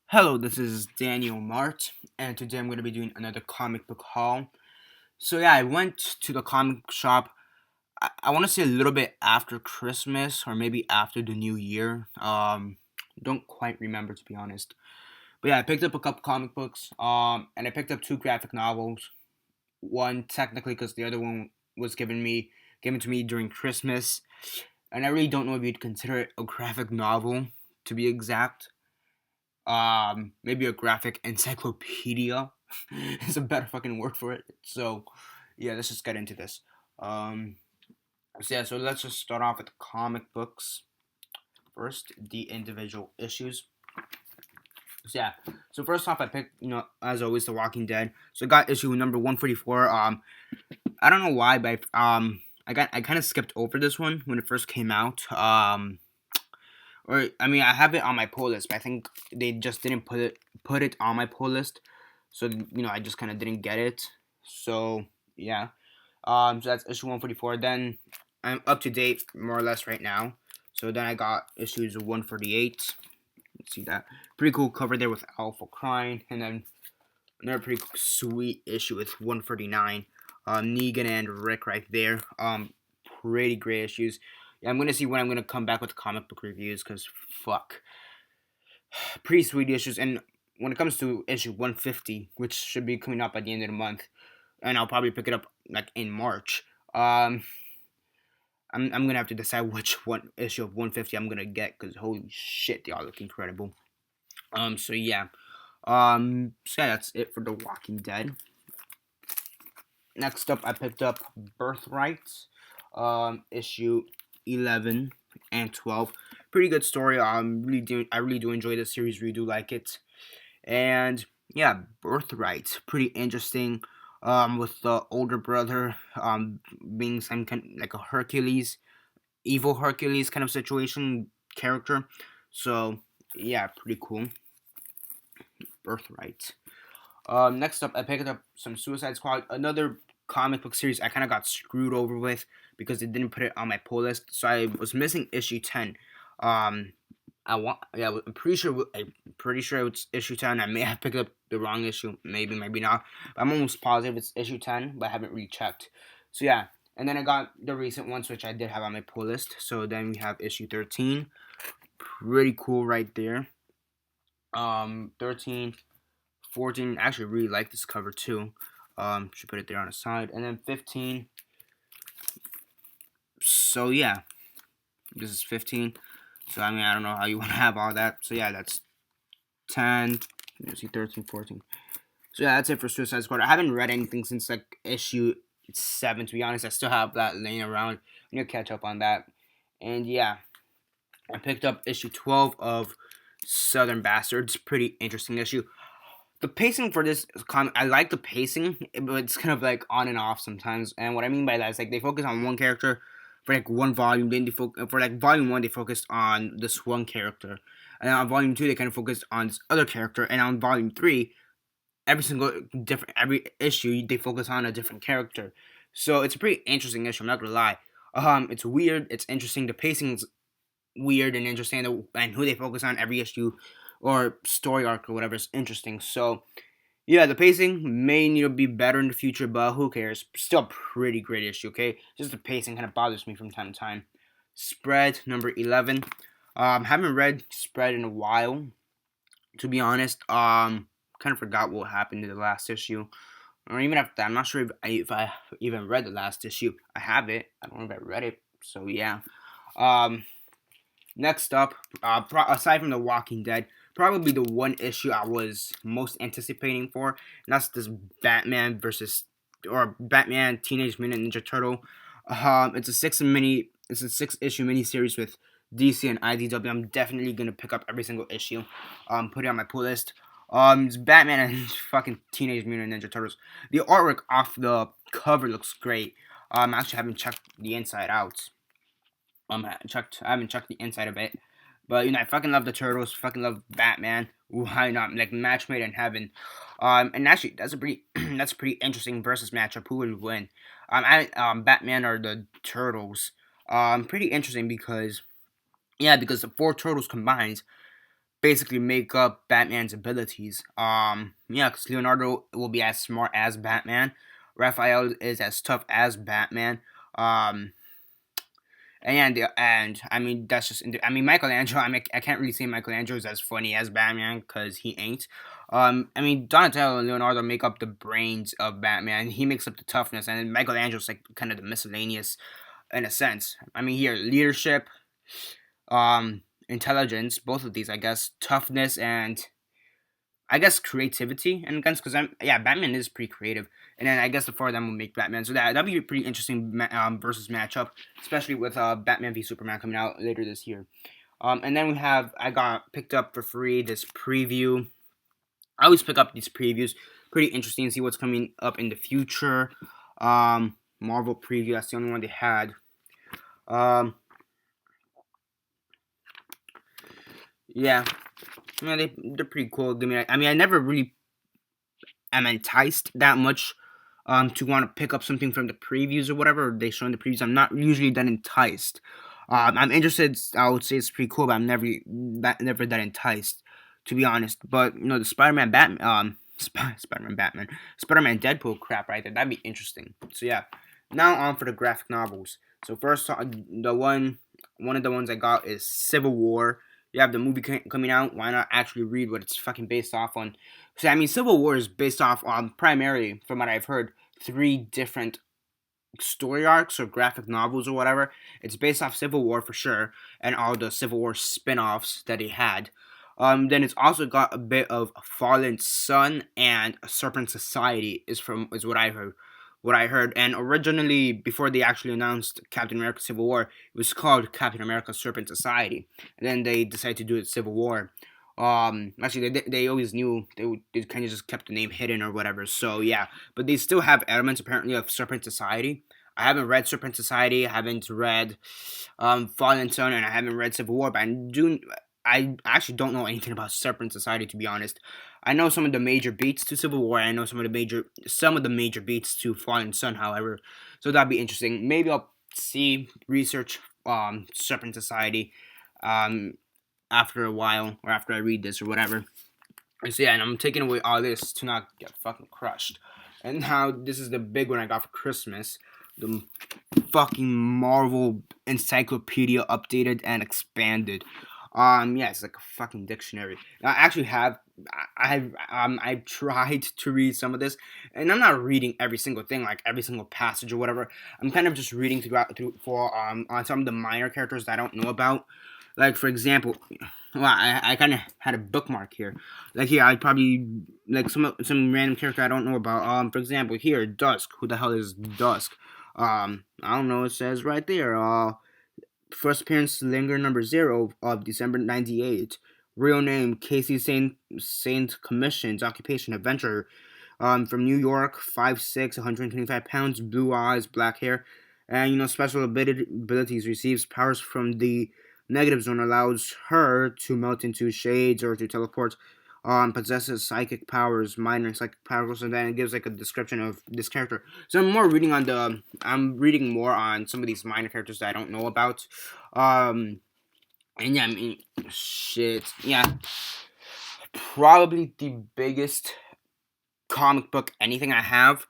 Hello, this is Daniel Mart, and today I'm going to be doing another comic book haul. So, yeah, I went to the comic shop, I want to say a little bit after Christmas or maybe after the new year. Don't quite remember to be honest. But yeah, I picked up a couple comic books, and I picked up two graphic novels. One technically because the other one was given to me during Christmas, and I really don't know if you'd consider it a graphic novel to be exact. Maybe a graphic encyclopedia is a better fucking word for it. So yeah, let's just get into this. um so let's just start off with the comic books first, the individual issues. So first off, I picked, as always, The Walking Dead. So I got issue number 144. I don't know why, but I kind of skipped over this one when it first came out. Or I mean, I have it on my pull list, but I think they just didn't put it on my pull list. So I just kind of didn't get it. So yeah. So that's issue 144. Then I'm up to date more or less right now. So then I got issues 148. Let's see that. Pretty cool cover there with Alpha crying, and then another pretty sweet issue with 149. Negan and Rick right there. Pretty great issues. Yeah, I'm gonna see when I'm gonna come back with comic book reviews, cause fuck, pretty sweet issues. And when it comes to issue 150, which should be coming up at the end of the month, and I'll probably pick it up like in March. I'm gonna have to decide which one issue of 150 I'm gonna get, because holy shit, they all look incredible. So yeah. So yeah, that's it for The Walking Dead. Next up, I picked up Birthright, issue 11 and 12. Pretty good story. I really do enjoy the series. Really do like it. And yeah, Birthright, pretty interesting. With the older brother, being some kind like a Hercules, evil Hercules kind of situation character. So yeah, pretty cool. Birthright. Next up, I picked up some Suicide Squad, another comic book series I kind of got screwed over with because they didn't put it on my pull list. So I was missing issue 10. Um, I'm pretty sure it's issue 10. I may have picked up the wrong issue, maybe not. But I'm almost positive it's issue 10, but I haven't rechecked. So yeah, and then I got the recent ones which I did have on my pull list. So then we have issue 13, pretty cool right there. 13, 14, I actually really like this cover too. Should put it there on the side. And then 15. So yeah, this is 15. So I mean, I don't know how you want to have all that. So yeah, that's 10. Let's see, 13, 14. So yeah, that's it for Suicide Squad. I haven't read anything since like issue 7. To be honest, I still have that laying around. I'm gonna catch up on that. And yeah, I picked up issue 12 of Southern Bastards. Pretty interesting issue. The pacing for this comic, I like the pacing, but it's kind of like on and off sometimes. And what I mean by that is like they focus on one character for like one volume. Then for like volume 1, they focused on this one character, and on volume 2, they kind of focused on this other character. And on volume 3, every issue they focus on a different character. So it's a pretty interesting issue. I'm not gonna lie. It's weird. It's interesting. The pacing's weird and interesting, and who they focus on every issue or story arc or whatever is interesting. So yeah, the pacing may need to be better in the future, but who cares? Still a pretty great issue. Okay, just the pacing kind of bothers me from time to time. Spread number 11. Haven't read Spread in a while, to be honest. Kind of forgot what happened in the last issue, or even after that. I'm not sure if I even read the last issue. I have it. I don't know if I read it. So yeah. Um, Next up, aside from The Walking Dead, probably the one issue I was most anticipating for, and that's this Batman versus or Batman Teenage Mutant Ninja Turtle. It's a 6 issue miniseries with DC and IDW. I'm definitely gonna pick up every single issue. Put it on my pull list. It's Batman and fucking Teenage Mutant Ninja Turtles. The artwork off the cover looks great. I actually haven't checked the inside out. I haven't checked the inside of it, but I fucking love the Turtles. Fucking love Batman. Why not? Like match made in heaven. And actually, that's a pretty that's a pretty interesting versus matchup. Who would win? Batman or the Turtles? Pretty interesting because the four turtles combined. basically make up Batman's abilities. Yeah, because Leonardo will be as smart as Batman. Raphael is as tough as Batman. Um, and I mean that's just I mean Michelangelo. I mean I can't really say Michelangelo is as funny as Batman because he ain't. I mean Donatello and Leonardo make up the brains of Batman. He makes up the toughness, and Michelangelo's like kind of the miscellaneous in a sense. I mean here leadership, intelligence, both of these I guess, toughness and I guess creativity and guns because Batman is pretty creative, and then I guess the four of them will make Batman. So that'd be a pretty interesting versus matchup, especially with Batman v Superman coming out later this year. And then I got picked up for free this preview. I always pick up these previews, pretty interesting to see what's coming up in the future. Marvel preview, that's the only one they had. Yeah, yeah, they're pretty cool. I mean, I never really am enticed that much to want to pick up something from the previews or whatever they show in the previews. I'm not usually that enticed. I'm interested. I would say it's pretty cool, but I'm never that enticed, to be honest. But you know, the Spider-Man Batman, Spider-Man Batman, Spider-Man Deadpool crap right there. That'd be interesting. So yeah, now on for the graphic novels. So first, one of the ones I got is Civil War. You have the movie coming out. Why not actually read what it's fucking based off on? So I mean, Civil War is based off on primarily, from what I've heard, three different story arcs or graphic novels or whatever. It's based off Civil War for sure, and all the Civil War spin-offs that he had. Then it's also got a bit of Fallen Sun and Serpent Society is what I heard. What I heard, and originally before they actually announced Captain America Civil War, it was called Captain America Serpent Society, and then they decided to do it Civil War. Actually, they always knew they kind of just kept the name hidden or whatever. So yeah, but they still have elements apparently of Serpent Society. I haven't read Serpent Society. I haven't read Fallen Sun, and I haven't read Civil War. But I actually don't know anything about Serpent Society, to be honest. I know some of the major beats to Civil War. I know some of the major beats to Fallen Sun. However, so that'd be interesting. Maybe I'll research Serpent Society after a while or after I read this or whatever. So yeah, and I'm taking away all this to not get fucking crushed. And now this is the big one I got for Christmas. The fucking Marvel Encyclopedia updated and expanded. Yeah, it's like a fucking dictionary. I actually I've tried to read some of this, and I'm not reading every single thing, like every single passage or whatever. I'm kind of just reading for on some of the minor characters that I don't know about. Like for example, well, I kind of had a bookmark here. Like here, I'd probably like some random character I don't know about. For example, here Dusk. Who the hell is Dusk? I don't know. It says right there. First appearance Linger number 0 of December 98. Real name Casey Saint Commissions. Occupation adventurer. From New York, 5'6", 125 pounds, blue eyes, black hair, and special abilities. Receives powers from the negative zone, allows her to melt into shades or to teleport. Possesses psychic powers, minor psychic powers, and then it gives like a description of this character. So I'm reading more on some of these minor characters that I don't know about. And yeah, I mean, shit, yeah, probably the biggest comic book anything I have.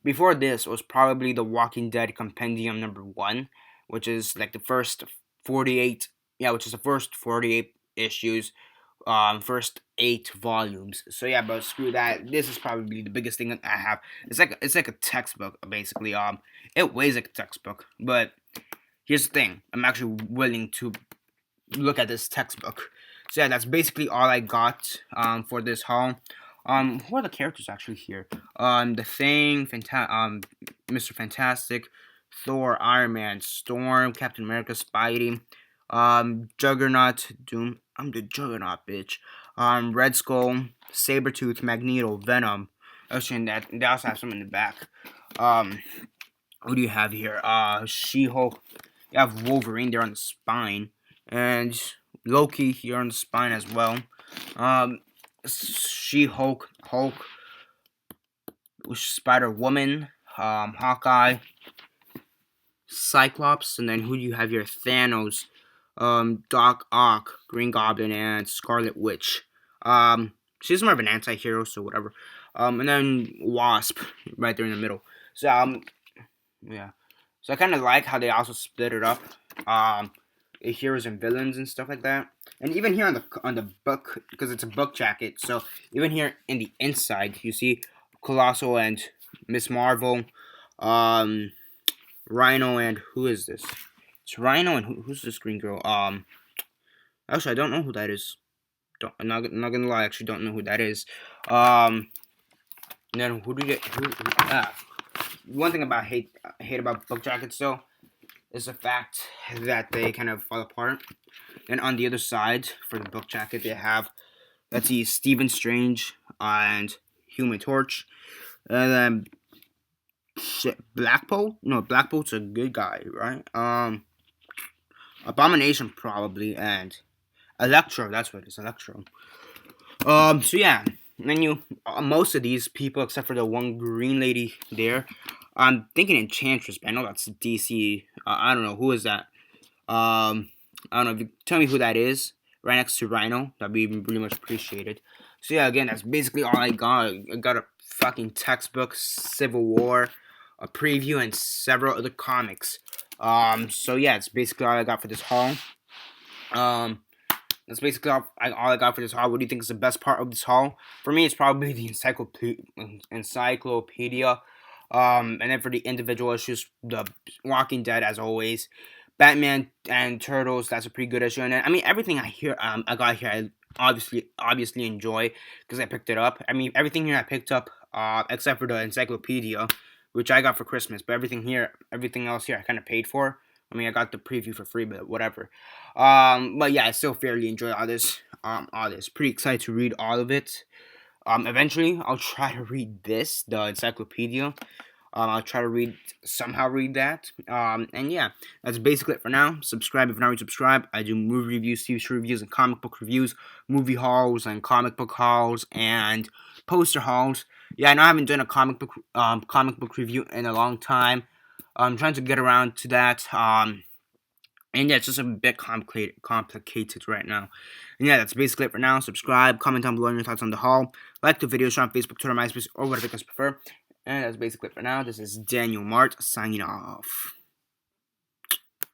Before this was probably the Walking Dead Compendium number 1, which is like the first 48. Yeah, which is the first 48 issues. First 8 volumes. So yeah, but screw that. This is probably the biggest thing that I have. It's like a textbook basically. It weighs like a textbook, but here's the thing. I'm actually willing to look at this textbook. So yeah, that's basically all I got for this haul. Who are the characters actually here? The Thing, Mr. Fantastic, Thor, Iron Man, Storm, Captain America, Spidey, Juggernaut, Doom. I'm the Juggernaut, bitch. Red Skull, Sabretooth, Magneto, Venom. Actually, they also have some in the back. Who do you have here? She-Hulk. You have Wolverine there on the spine, and Loki here on the spine as well. She-Hulk, Hulk, Spider-Woman, Hawkeye, Cyclops, and then who do you have here? Thanos, Doc Ock, Green Goblin, and Scarlet Witch. She's more of an anti-hero, so whatever. And then Wasp right there in the middle. So yeah. So I kind of like how they also split it up. Heroes and villains and stuff like that. And even here on the book, because it's a book jacket, so even here in the inside, you see Colossal and Miss Marvel, um, Rhino and who is this? It's Rhino and who's this green girl? Actually, I don't know who that is. I'm not gonna lie, I actually don't know who that is. And then who do you get? One thing about hate about book jackets though is the fact that they kind of fall apart. And on the other side for the book jacket, they have, let's see, Stephen Strange and Human Torch, and then Black Bolt. No, Black Bolt's a good guy, right? Abomination probably, and Electro. That's what it is, Electro. So yeah, and then most of these people, except for the one green lady there, I'm thinking Enchantress, but I know that's DC. I don't know who is that. I don't know if you tell me who that is. Right next to Rhino, that'd be really much appreciated. So yeah, again, that's basically all I got. I got a fucking textbook, Civil War, a preview, and several other comics. So yeah, it's basically all I got for this haul. That's basically all I got for this haul. What do you think is the best part of this haul? For me, it's probably the encyclopedia. And then for the individual issues, the Walking Dead, as always, Batman and Turtles. That's a pretty good issue. And then, I mean, everything I got here, I obviously enjoy because I picked it up. I mean, everything here I picked up, except for the encyclopedia, which I got for Christmas. But everything else here, I kind of paid for. I mean, I got the preview for free, but whatever. But yeah, I still fairly enjoy all this. Pretty excited to read all of it. Eventually, I'll try to read the encyclopedia. I'll try to somehow read that. And yeah, that's basically it for now. Subscribe if you're not already subscribed. I do movie reviews, TV show reviews, and comic book reviews, movie hauls, and comic book hauls, and poster hauls. Yeah, I know I haven't done a comic book review in a long time. I'm trying to get around to that. And yeah, it's just a bit complicated right now. And yeah, that's basically it for now. Subscribe, comment down below your thoughts on the haul. Like the video, share on Facebook, Twitter, MySpace, or whatever you guys prefer. And that's basically it for now. This is Daniel Mart signing off.